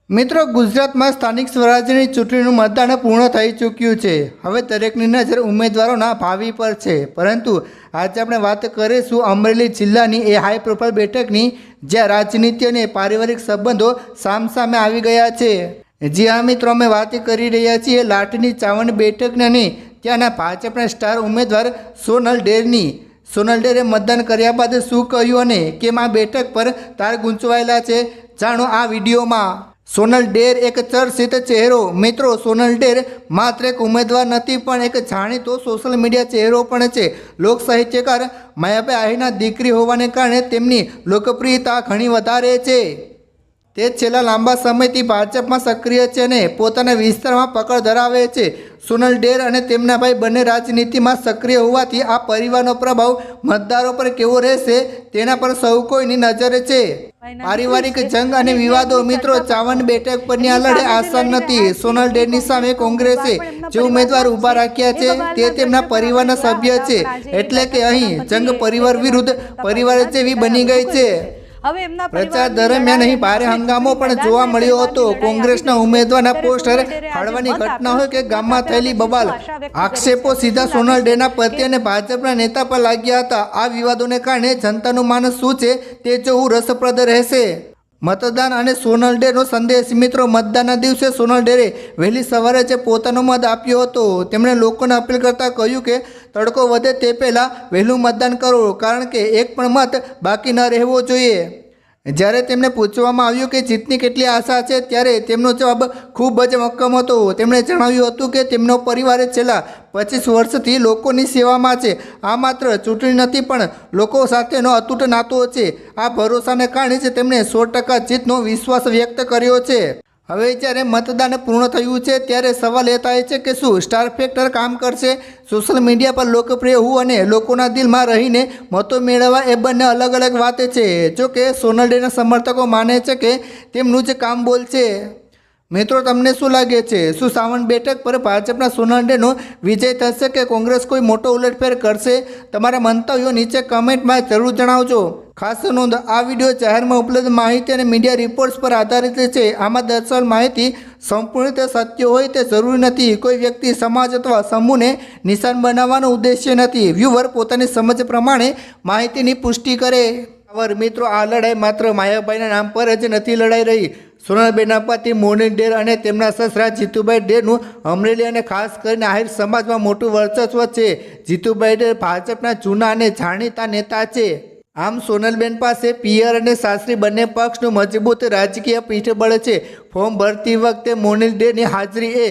મિત્રો, ગુજરાતમાં સ્થાનિક સ્વરાજ્યની ચૂંટણીનું મતદાન પૂર્ણ થઈ ચૂક્યું છે। હવે દરેકની નજર ઉમેદવારોના ભાવિ પર છે। પરંતુ આજે આપણે વાત કરીશું અમરેલી જિલ્લાની એ હાઈ પ્રોફાઇલ બેઠકની, જ્યાં રાજનીતિ અને પારિવારિક સંબંધો સામસામે આવી ગયા છે। જી હા મિત્રો, અમે વાત કરી રહ્યા છીએ લાઠીની ચાવંડ બેઠકની અને ત્યાંના ભાજપના સ્ટાર ઉમેદવાર સોનલ ડેરની। સોનલ ડેરે મતદાન કર્યા બાદ શું કહ્યું અને કેમ આ બેઠક પર તાર ગૂંચવાયેલા છે, જાણો આ વિડીયોમાં। સોનલ ડેર એક ચર્ચિત ચહેરો। મિત્રો, સોનલ ડેર માત્ર એક ઉમેદવાર નથી, પણ એક જાણીતો સોશિયલ મીડિયા ચહેરો પણ છે। લોક સાહિત્યકાર માયાભાઈ આહીરના દીકરી હોવાને કારણે તેમની લોકપ્રિયતા ઘણી વધારે છે। તે છેલ્લા લાંબા સમયથી ભાજપમાં સક્રિય છે અને પોતાના વિસ્તારમાં પકડ ધરાવે છે। સોનલ ડેર અને તેમના ભાઈ બંને રાજનીતિમાં સક્રિય હોવાથી આ પરિવારનો પ્રભાવ મતદારો પર કેવો રહેશે તેના પર સૌ કોઈની નજર છે। પારિવારિક જંગ અને વિવાદો। મિત્રો, ચાવંડ બેઠક પરની આ લડાઈ આસાન નથી। સોનલ ડેરની સામે કોંગ્રેસે જે ઉમેદવાર ઊભા રાખ્યા છે તે તેમના પરિવારના સભ્ય છે, એટલે કે અહીં જંગ પરિવાર વિરુદ્ધ પરિવાર જેવી બની ગઈ છે। પ્રચાર દરમિયાન અહીં ભારે હંગામો પણ જોવા મળ્યો હતો। કોંગ્રેસના ઉમેદવારના પોસ્ટર ફાડવાની ઘટના હોય કે ગામમાં થયેલી બબાલ, આક્ષેપો સીધા સોનલ ડેરના પતિ અને ભાજપના નેતા પર લાગ્યા હતા। આ વિવાદોને કારણે જનતાનું માનસ શું છે તે જોવું રસપ્રદ રહેશે। મતદાન અને સોનલ ડેરનો સંદેશ। મિત્રો, મતદાનના દિવસે સોનલ ડેરે વહેલી સવારે જ પોતાનો મત આપ્યો હતો। તેમણે લોકોને અપીલ કરતા કહ્યું કે તડકો વધે તે પહેલાં વહેલું મતદાન કરો, કારણ કે એક પણ મત બાકી ન રહેવો જોઈએ। જ્યારે તેમને પૂછવામાં આવ્યું કે જીતની કેટલી આશા છે, ત્યારે તેમનો જવાબ ખૂબ જ મક્કમ હતો। તેમણે જણાવ્યું હતું કે તેમનો પરિવાર છેલ્લા 25 વર્ષથી લોકોની સેવામાં છે। આ માત્ર ચૂંટણી નથી, પણ લોકો સાથેનો અતૂટ નાતો છે। આ ભરોસાને કારણે જ તેમણે 100% જીતનો વિશ્વાસ વ્યક્ત કર્યો છે। હવે જ્યારે મતદાન પૂર્ણ થયું છે, ત્યારે સવાલ એ થાય છે કે શું સ્ટાર ફેક્ટર કામ કરશે? સોશિયલ મીડિયા પર લોકપ્રિય હોવું અને લોકોના દિલમાં રહીને મતો મેળવવા એ બંને અલગ અલગ વાત છે। જો કે સોનલ ડેના સમર્થકો માને છે કે તેમનું જ કામ બોલશે। મિત્રો, તમને શું લાગે છે? શું ચાવંડ બેઠક પર ભાજપના સોનલ ડેનો વિજય થશે કે કોંગ્રેસ કોઈ મોટો ઉલટફેર કરશે? તમારા મંતવ્યો નીચે કમેન્ટમાં જરૂર જણાવજો। ખાસ નોંધ, આ વિડીયો જાહેરમાં ઉપલબ્ધ માહિતી અને મીડિયા રિપોર્ટ્સ પર આધારિત છે। આમાં દર્શાવેલ માહિતી સંપૂર્ણ રીતે સત્ય હોય તે જરૂરી નથી। કોઈ વ્યક્તિ, સમાજ અથવા સમૂહને નિશાન બનાવવાનો ઉદ્દેશ્ય નથી। વ્યુઅર પોતાની સમજ પ્રમાણે માહિતીની પુષ્ટિ કરે। મિત્રો, આ લડાઈ માત્ર માયાભાઈના નામ પર જ નથી લડાઈ રહી। સોનલબેનના પતિ મોનિલ ડેર અને તેમના સસરા જીતુભાઈ ડેરનું અમરેલી અને ખાસ કરીને આહિર સમાજમાં મોટું વર્ચસ્વ છે। જીતુભાઈ ડેર ભાજપના જૂના અને જાણીતા નેતા છે। આમ સોનલબેન પાસે પિયર અને સાસરી બંને પક્ષનું મજબૂત રાજકીય પીઠબળ છે। ફોર્મ ભરતી વખતે મોનિલ ડેરની હાજરી એ